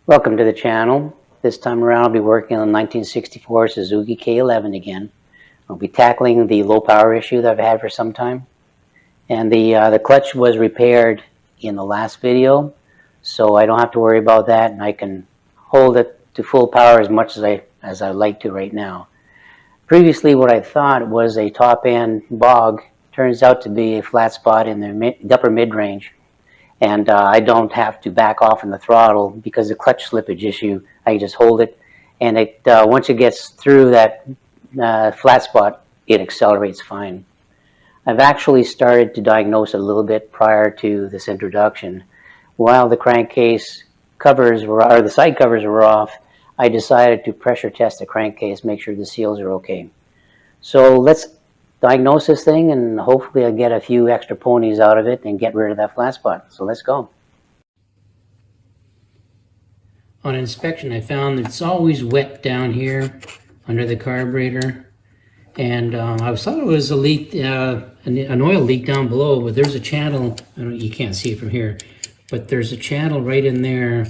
Welcome to the channel. This time around I'll be working on 1964 Suzuki K11 again. I'll be tackling the low power issue that I've had for some time. And the clutch was repaired in the last video, so I don't have to worry about that, and I can hold it to full power as much as I like to right now. Previously what I thought was a top end bog turns out to be a flat spot in the upper mid-range. And I don't have to back off in the throttle because the clutch slippage issue, I just hold it, and once it gets through that flat spot, it accelerates fine. I've actually started to diagnose it a little bit prior to this introduction. While the crankcase covers or the side covers were off, I decided to pressure test the crankcase, make sure the seals are okay. So let's diagnose this thing, and hopefully I'll get a few extra ponies out of it and get rid of that flat spot. So let's go. On inspection, I found that it's always wet down here under the carburetor, and I thought it was a leak, an oil leak down below, but there's a channel. You can't see it from here, but there's a channel right in there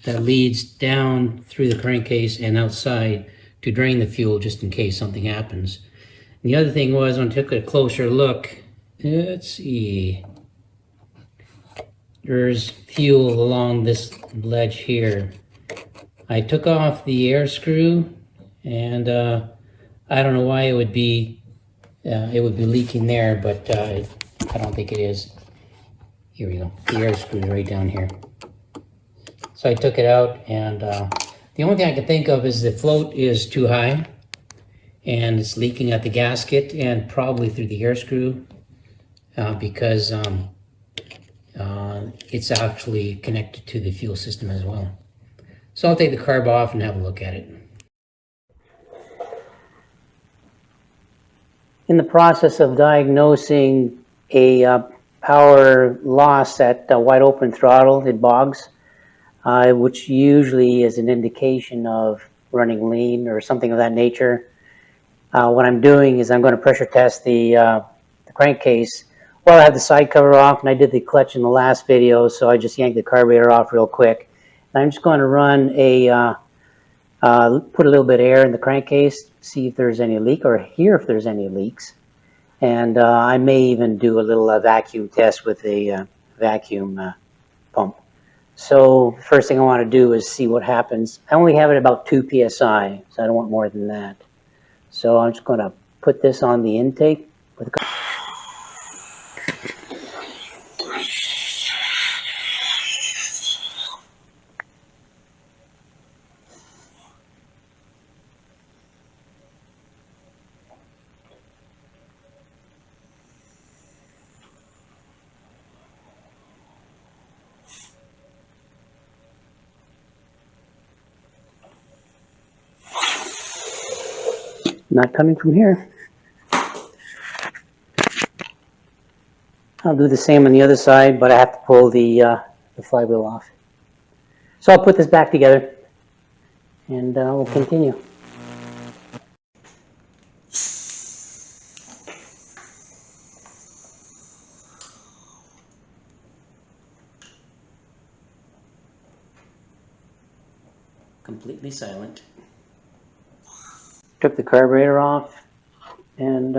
that leads down through the crankcase and outside to drain the fuel just in case something happens. And the other thing was, when I took a closer look, let's see, there's fuel along this ledge here. I took off the air screw, and I don't know why it would be leaking there, but I don't think it is. Here we go. The air screw is right down here. So I took it out, and the only thing I can think of is the float is too high, and it's leaking at the gasket and probably through the air screw because it's actually connected to the fuel system as well. So I'll take the carb off and have a look at it. In the process of diagnosing a power loss at wide open throttle, it bogs, which usually is an indication of running lean or something of that nature. What I'm doing is I'm going to pressure test the crankcase. Well, I have the side cover off, and I did the clutch in the last video, so I just yanked the carburetor off real quick. And I'm just going to run put a little bit of air in the crankcase, see if there's any leak, or hear if there's any leaks. And I may even do a little vacuum test with a vacuum pump. So the first thing I want to do is see what happens. I only have it about 2 psi, so I don't want more than that. So I'm just going to put this on the intake with not coming from here. I'll do the same on the other side, but I have to pull the flywheel off. So I'll put this back together, and we'll continue. Completely silent. Took the carburetor off and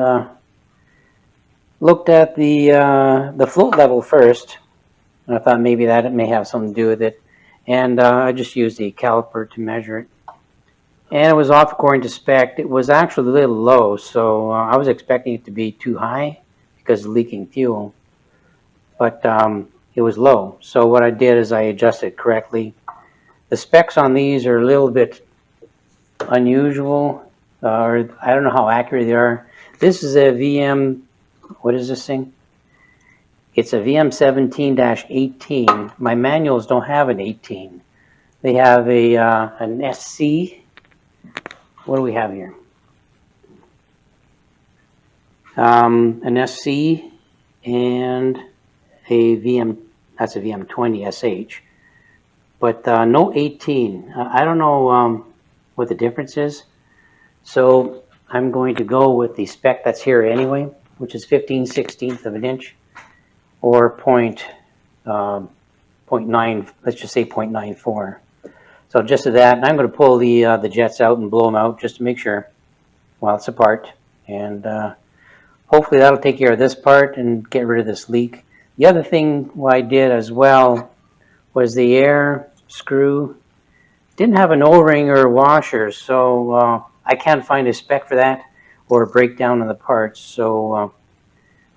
looked at the float level first. And I thought maybe that it may have something to do with it. And I just used the caliper to measure it. And it was off according to spec. It was actually a little low, so I was expecting it to be too high because of leaking fuel. But it was low. So what I did is I adjusted it correctly. The specs on these are a little bit unusual, or I don't know how accurate they are. This is a VM, what is this thing? It's a VM 17-18. My manuals don't have an 18. They have an SC. What do we have here? An SC and a VM, that's a VM 20 SH. But no 18. I don't know what the difference is. So I'm going to go with the spec that's here anyway, which is 15/16 of an inch, or 0.9, let's just say 0.94. So just to that, and I'm going to pull the jets out and blow them out just to make sure while it's apart. And hopefully that'll take care of this part and get rid of this leak. The other thing I did as well was the air screw didn't have an O-ring or a washer, so I can't find a spec for that or a breakdown of the parts. So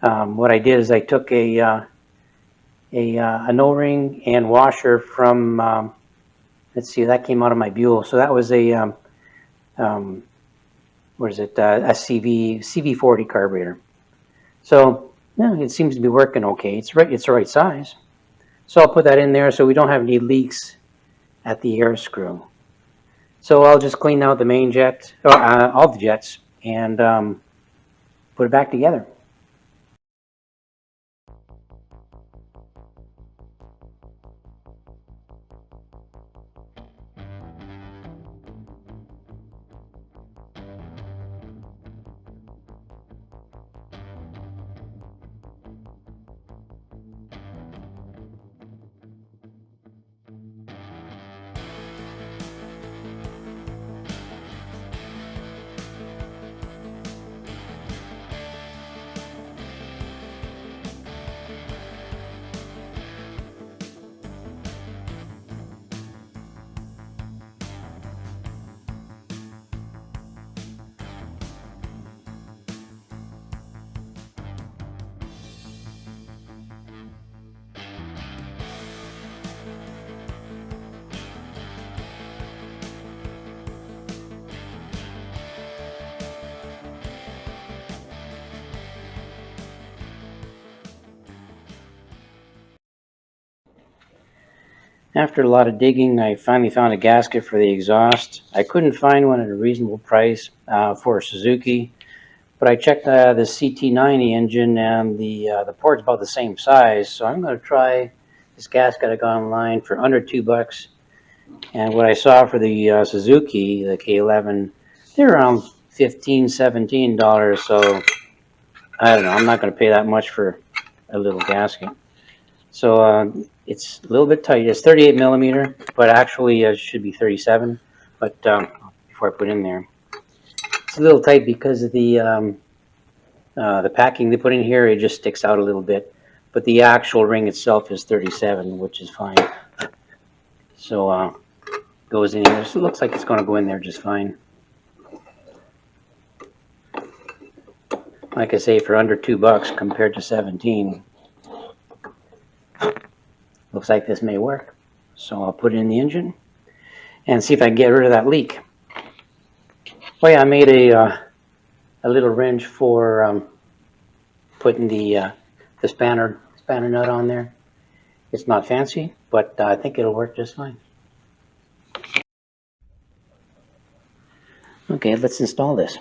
what I did is I took an O-ring and washer from let's see, that came out of my Buell. So that was a what is it? A CV40 carburetor. So yeah, it seems to be working okay. It's right. It's the right size. So I'll put that in there so we don't have any leaks at the air screw. So I'll just clean out the main jet, or all the jets, and put it back together. After a lot of digging, I finally found a gasket for the exhaust. I couldn't find one at a reasonable price for a Suzuki, but I checked the CT90 engine, and the port's about the same size. So I'm going to try this gasket. I got online for under $2, and what I saw for the Suzuki, the K11, they're around $15, $17. So I don't know. I'm not going to pay that much for a little gasket. So it's a little bit tight. It's 38 millimeter, but actually it should be 37. But before I put it in there, it's a little tight because of the packing they put in here. It just sticks out a little bit. But the actual ring itself is 37, which is fine. So goes in here. So it looks like it's going to go in there just fine. Like I say, for under $2 compared to 17, looks like this may work. So I'll put it in the engine and see if I can get rid of that leak. Oh yeah, I made a little wrench for putting the spanner nut on there. It's not fancy, but I think it'll work just fine. Okay, let's install this.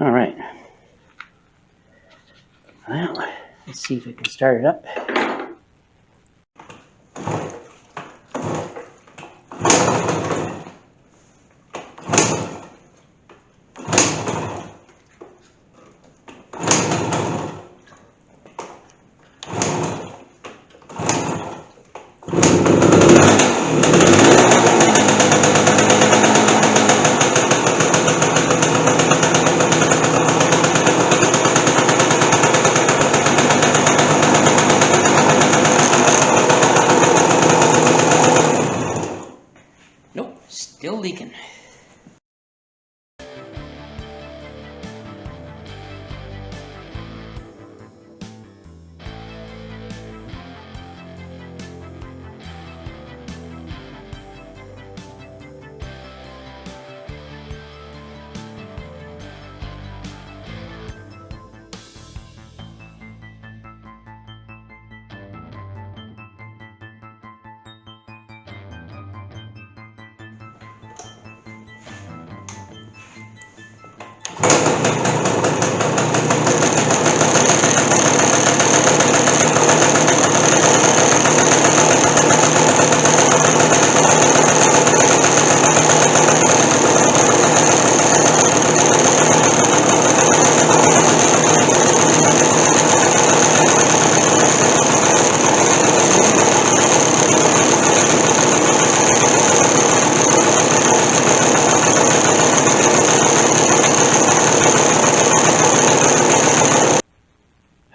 All right. Well, let's see if we can start it up. Nope, still leaking.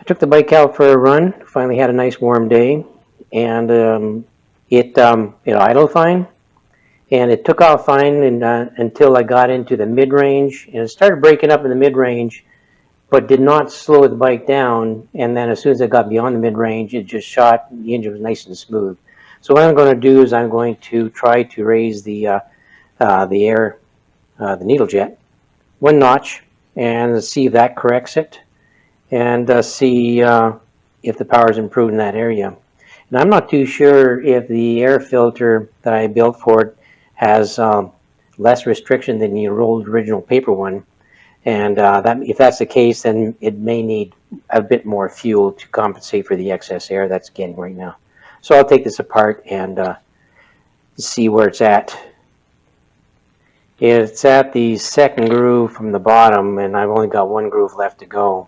took the bike out for a run. Finally had a nice warm day, and it idled fine, and it took off fine until I got into the mid-range, and it started breaking up in the mid-range, but did not slow the bike down. And then as soon as I got beyond the mid-range, it just shot. The engine was nice and smooth. So what I'm going to do is I'm going to try to raise the needle jet one notch and see if that corrects it, and see if the power is improved in that area. And I'm not too sure if the air filter that I built for it has less restriction than the old original paper one. And if that's the case, then it may need a bit more fuel to compensate for the excess air that's getting right now. So I'll take this apart and see where it's at. It's at the second groove from the bottom, and I've only got one groove left to go.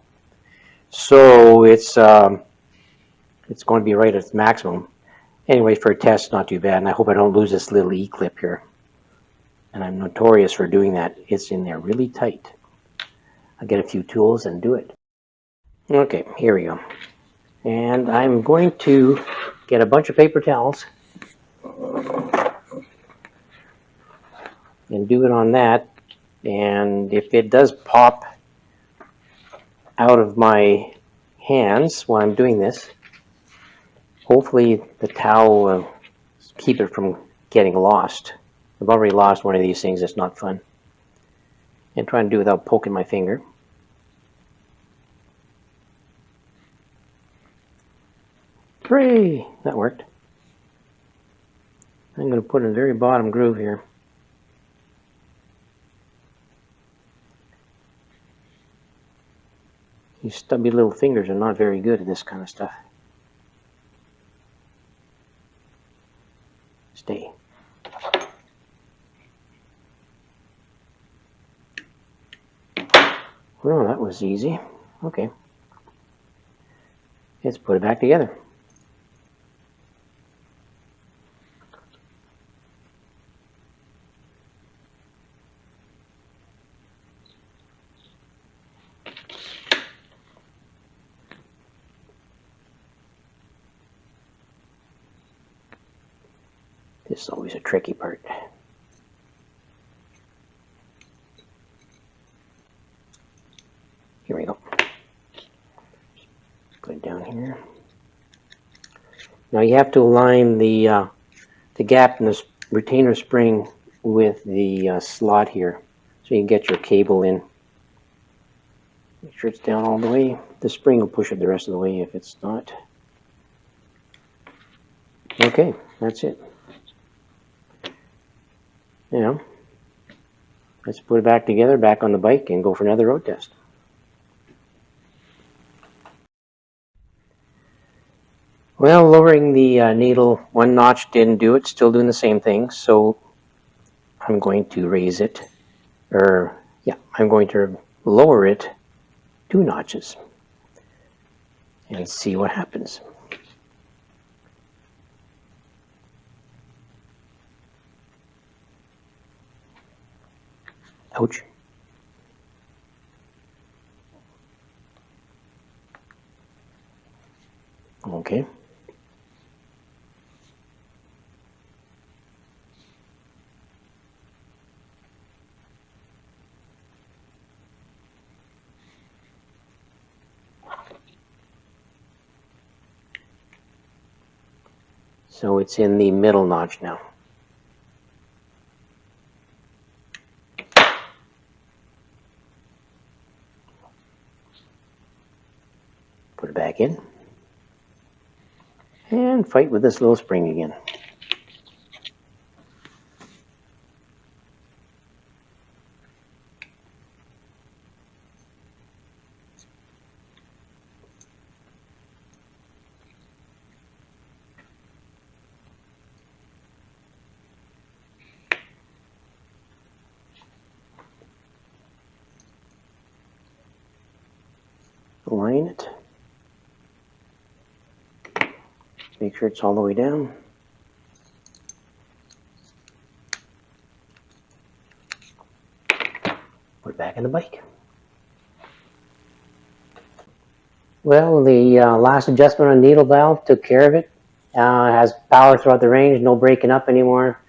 So it's going to be right at its maximum. Anyway, for a test, not too bad, and I hope I don't lose this little E-clip here. And I'm notorious for doing that. It's in there really tight. I'll get a few tools and do it. Okay, here we go. And I'm going to get a bunch of paper towels and do it on that. And if it does pop out of my hands while I'm doing this, hopefully the towel will keep it from getting lost. I've already lost one of these things. It's not fun. And trying to do it without poking my finger. Hooray! That worked. I'm going to put in the very bottom groove here. These stubby little fingers are not very good at this kind of stuff. Stay. Well, that was easy. Okay. Let's put it back together. This is always a tricky part. Here we go. Put it down here. Now you have to align the gap in the retainer spring with the slot here, so you can get your cable in. Make sure it's down all the way. The spring will push it the rest of the way if it's not. Okay, that's it. Now, let's put it back together, back on the bike, and go for another road test. Well, lowering the needle one notch didn't do it, still doing the same thing, so I'm going to raise it, I'm going to lower it 2 notches and see what happens. Ouch. Okay. So it's in the middle notch now. Put it back in. And fight with this little spring again. Align it. Make sure it's all the way down. Put it back in the bike. Well, the last adjustment on needle valve took care of it. It has power throughout the range, no breaking up anymore.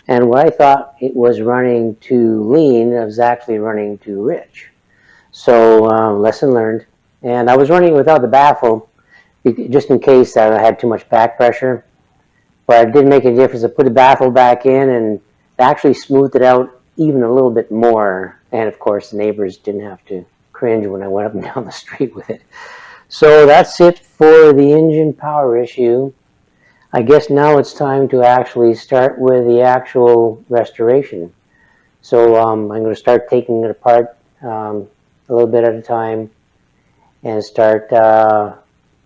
And what I thought it was running too lean, it was actually running too rich. So lesson learned. And I was running without the baffle, just in case I had too much back pressure. But it didn't make any difference. I put the baffle back in and it actually smoothed it out even a little bit more. And of course, the neighbors didn't have to cringe when I went up and down the street with it. So that's it for the engine power issue. I guess now it's time to actually start with the actual restoration. So I'm going to start taking it apart a little bit at a time and start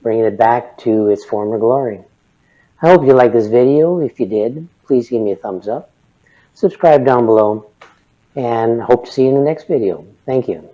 bringing it back to its former glory. I hope you liked this video. If you did, please give me a thumbs up. Subscribe down below and hope to see you in the next video. Thank you.